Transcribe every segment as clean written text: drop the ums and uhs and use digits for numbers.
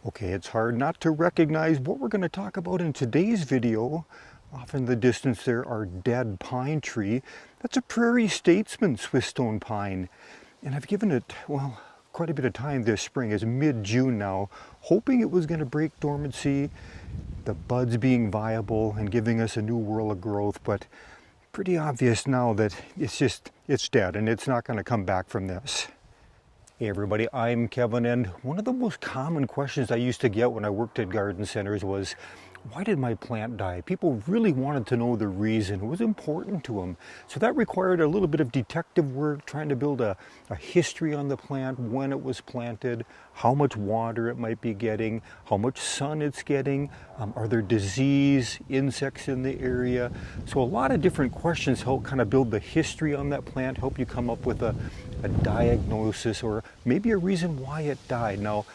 Okay, it's hard not to recognize what we're going to talk about in today's video. Off in the distance there, our dead pine tree. That's a Prairie Statesman Swiss stone pine. And I've given it, well, quite a bit of time this spring. It's mid-June now, hoping it was going to break dormancy, the buds being viable and giving us a new whirl of growth. But pretty obvious now that it's dead and it's not going to come back from this. Hey everybody, I'm Kevin, and one of the most common questions I used to get when I worked at garden centers was, why did my plant die? People really wanted to know the reason. It was important to them. So that required a little bit of detective work, trying to build a history on the plant, when it was planted, how much water it might be getting, how much sun it's getting, are there disease, insects in the area? So a lot of different questions help kind of build the history on that plant, help you come up with a diagnosis or maybe a reason why it died. Now,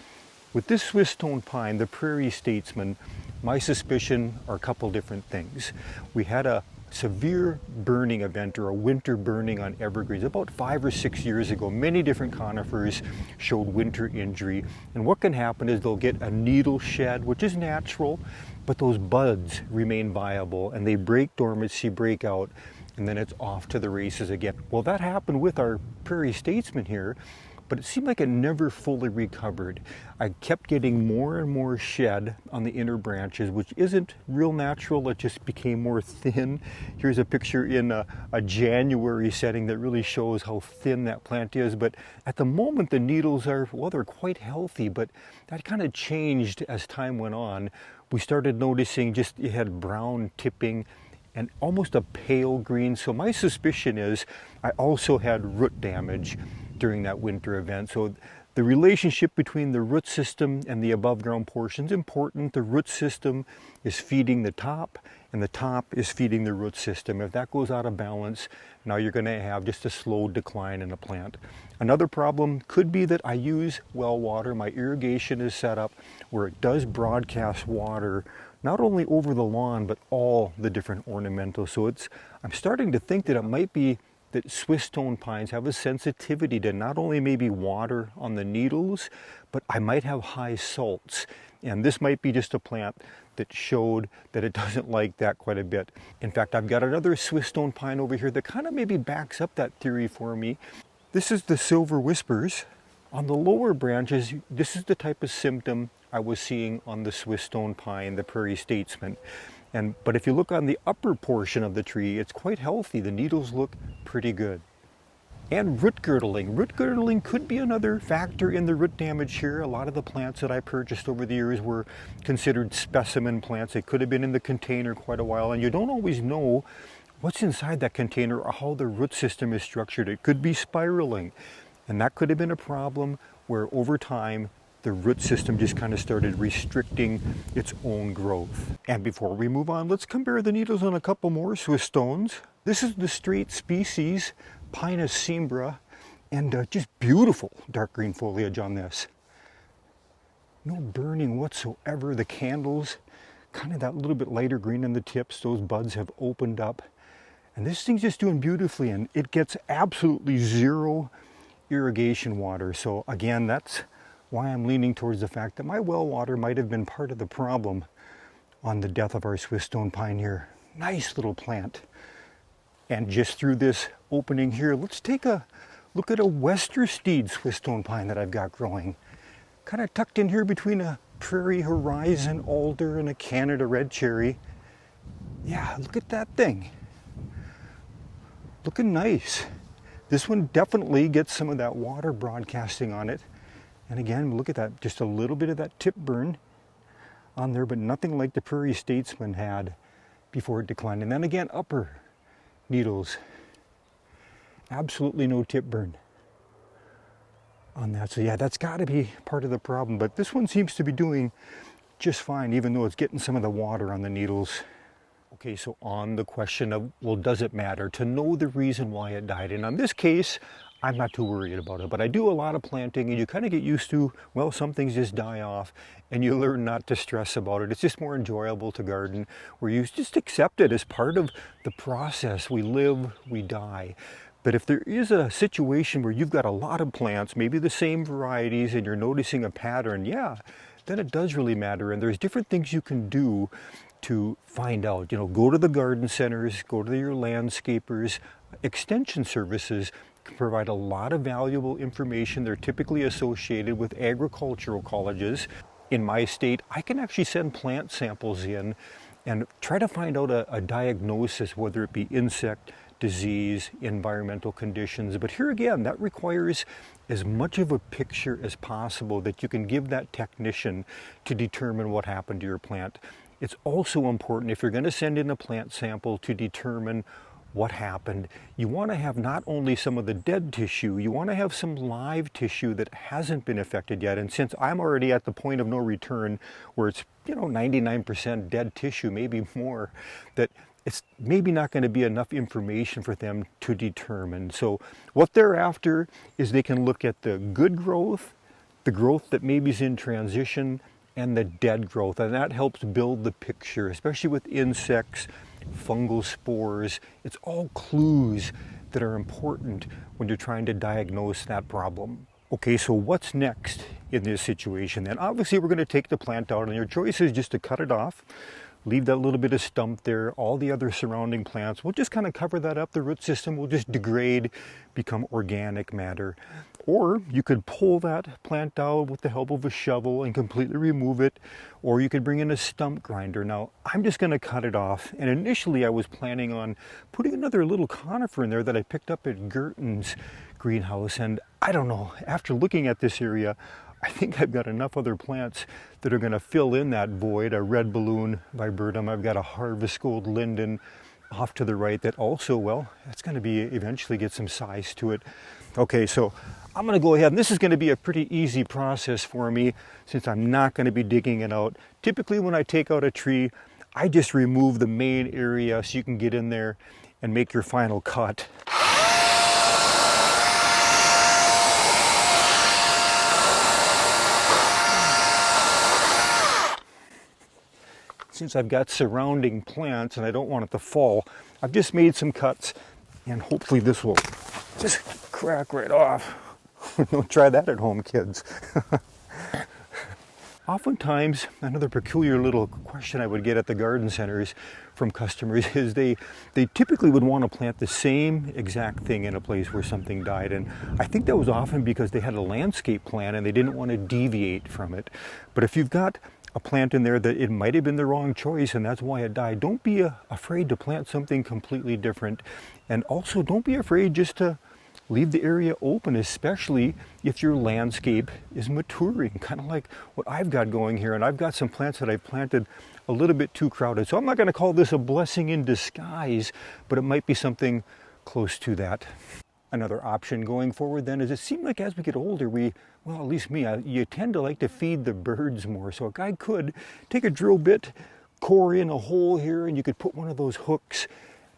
with this Swiss stone pine, the Prairie Statesman, my suspicion are a couple different things. We had a severe burning event or a winter burning on evergreens about 5 or 6 years ago. Many different conifers showed winter injury, and what can happen is they'll get a needle shed, which is natural, but those buds remain viable and they break dormancy, break out, and then it's off to the races again. Well, that happened with our Prairie Statesman here, but it seemed like it never fully recovered. I kept getting more and more shed on the inner branches, which isn't real natural. It just became more thin. Here's a picture in a January setting that really shows how thin that plant is. But at the moment, the needles are, well, they're quite healthy, but that kind of changed as time went on. We started noticing just it had brown tipping and almost a pale green. So my suspicion is I also had root damage during that winter event. So the relationship between the root system and the above ground portion is important. The root system is feeding the top and the top is feeding the root system. If that goes out of balance, now you're going to have just a slow decline in a plant. Another problem could be that I use well water. My irrigation is set up where it does broadcast water not only over the lawn, but all the different ornamentals. So I'm starting to think that it might be that Swiss stone pines have a sensitivity to not only maybe water on the needles, but I might have high salts. And this might be just a plant that showed that it doesn't like that quite a bit. In fact, I've got another Swiss stone pine over here that kind of maybe backs up that theory for me. This is the Silver Whispers. On the lower branches, this is the type of symptom I was seeing on the Swiss stone pine, the Prairie Statesman. But if you look on the upper portion of the tree, it's quite healthy. The needles look pretty good. And root girdling. Root girdling could be another factor in the root damage here. A lot of the plants that I purchased over the years were considered specimen plants. They could have been in the container quite a while, and you don't always know what's inside that container or how the root system is structured. It could be spiraling, and that could have been a problem where over time the root system just kind of started restricting its own growth. And before we move on, let's compare the needles on a couple more Swiss stones. This is the straight species, Pinus cimbra, and just beautiful dark green foliage on this. No burning whatsoever. The candles, kind of that little bit lighter green in the tips, those buds have opened up. And this thing's just doing beautifully, and it gets absolutely zero irrigation water. So again, that's why I'm leaning towards the fact that my well water might have been part of the problem on the death of our Swiss stone pine here. Nice little plant. And just through this opening here, let's take a look at a Westersteed Swiss stone pine that I've got growing. Kind of tucked in here between a Prairie Horizon alder and a Canada red cherry. Yeah, look at that thing. Looking nice. This one definitely gets some of that water broadcasting on it. And again, look at that, just a little bit of that tip burn on there, but nothing like the Prairie Statesman had before it declined. And then again, upper needles, absolutely no tip burn on that. So yeah, that's got to be part of the problem. But this one seems to be doing just fine, even though it's getting some of the water on the needles. Okay, so on the question of, well, does it matter to know the reason why it died? And on this case, I'm not too worried about it, but I do a lot of planting and you kind of get used to, well, some things just die off and you learn not to stress about it. It's just more enjoyable to garden where you just accept it as part of the process. We live, we die. But if there is a situation where you've got a lot of plants, maybe the same varieties, and you're noticing a pattern, yeah, then it does really matter. And there's different things you can do to find out. You know, go to the garden centers, go to your landscapers. Extension services can provide a lot of valuable information. They're typically associated with agricultural colleges. In my state, I can actually send plant samples in and try to find out a diagnosis, whether it be insect, disease, environmental conditions. But here again, that requires as much of a picture as possible that you can give that technician to determine what happened to your plant. It's also important, if you're going to send in a plant sample, to determine what happened. You want to have not only some of the dead tissue, you want to have some live tissue that hasn't been affected yet. And since I'm already at the point of no return where it's, 99% dead tissue, maybe more, that it's maybe not going to be enough information for them to determine. So what they're after is they can look at the good growth, the growth that maybe is in transition, and the dead growth. And that helps build the picture, especially with insects, fungal spores. It's all clues that are important when you're trying to diagnose that problem. Okay, so what's next in this situation then? Obviously, we're going to take the plant out, and your choice is just to cut it off, leave that little bit of stump there. All the other surrounding plants, we'll just kind of cover that up. The root system will just degrade, become organic matter. Or you could pull that plant out with the help of a shovel and completely remove it. Or you could bring in a stump grinder. Now, I'm just going to cut it off. And initially I was planning on putting another little conifer in there that I picked up at Gerton's greenhouse. And I don't know, after looking at this area, I think I've got enough other plants that are going to fill in that void. A red balloon viburnum. I've got a harvest gold linden off to the right that also, well, that's going to be eventually get some size to it. Okay, so I'm going to go ahead, and this is going to be a pretty easy process for me since I'm not going to be digging it out. Typically when I take out a tree, I just remove the main area so you can get in there and make your final cut. Since I've got surrounding plants and I don't want it to fall, I've just made some cuts, and hopefully this will just crack right off. Don't try that at home, kids. Oftentimes, another peculiar little question I would get at the garden centers from customers is they typically would want to plant the same exact thing in a place where something died. And I think that was often because they had a landscape plan and they didn't want to deviate from it. But if you've got a plant in there that it might have been the wrong choice and that's why it died, don't be afraid to plant something completely different. And also don't be afraid just to leave the area open, especially if your landscape is maturing, kind of like what I've got going here. And I've got some plants that I planted a little bit too crowded. So I'm not going to call this a blessing in disguise, but it might be something close to that. Another option going forward then is it seems like as we get older, well, at least me, you tend to like to feed the birds more. So a guy could take a drill bit, core in a hole here, and you could put one of those hooks,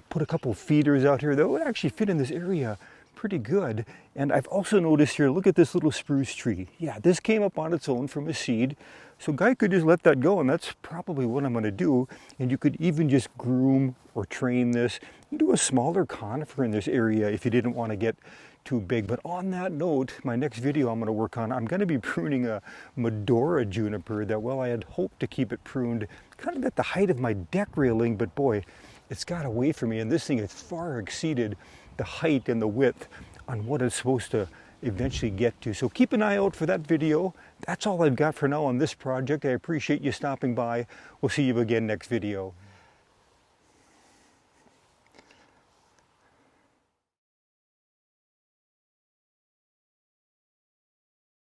put a couple feeders out here that would actually fit in this area pretty good. And I've also noticed here, look at this little spruce tree. Yeah, this came up on its own from a seed. So guy could just let that go, and that's probably what I'm going to do. And you could even just groom or train this and do a smaller conifer in this area if you didn't want to get too big. But on that note, my next video I'm going to work on, I'm going to be pruning a Medora juniper that, well, I had hoped to keep it pruned kind of at the height of my deck railing, but boy, it's got away from me, and this thing has far exceeded the height and the width on what it's supposed to eventually get to. So keep an eye out for that video. That's all I've got for now on this project. I appreciate you stopping by. We'll see you again next video.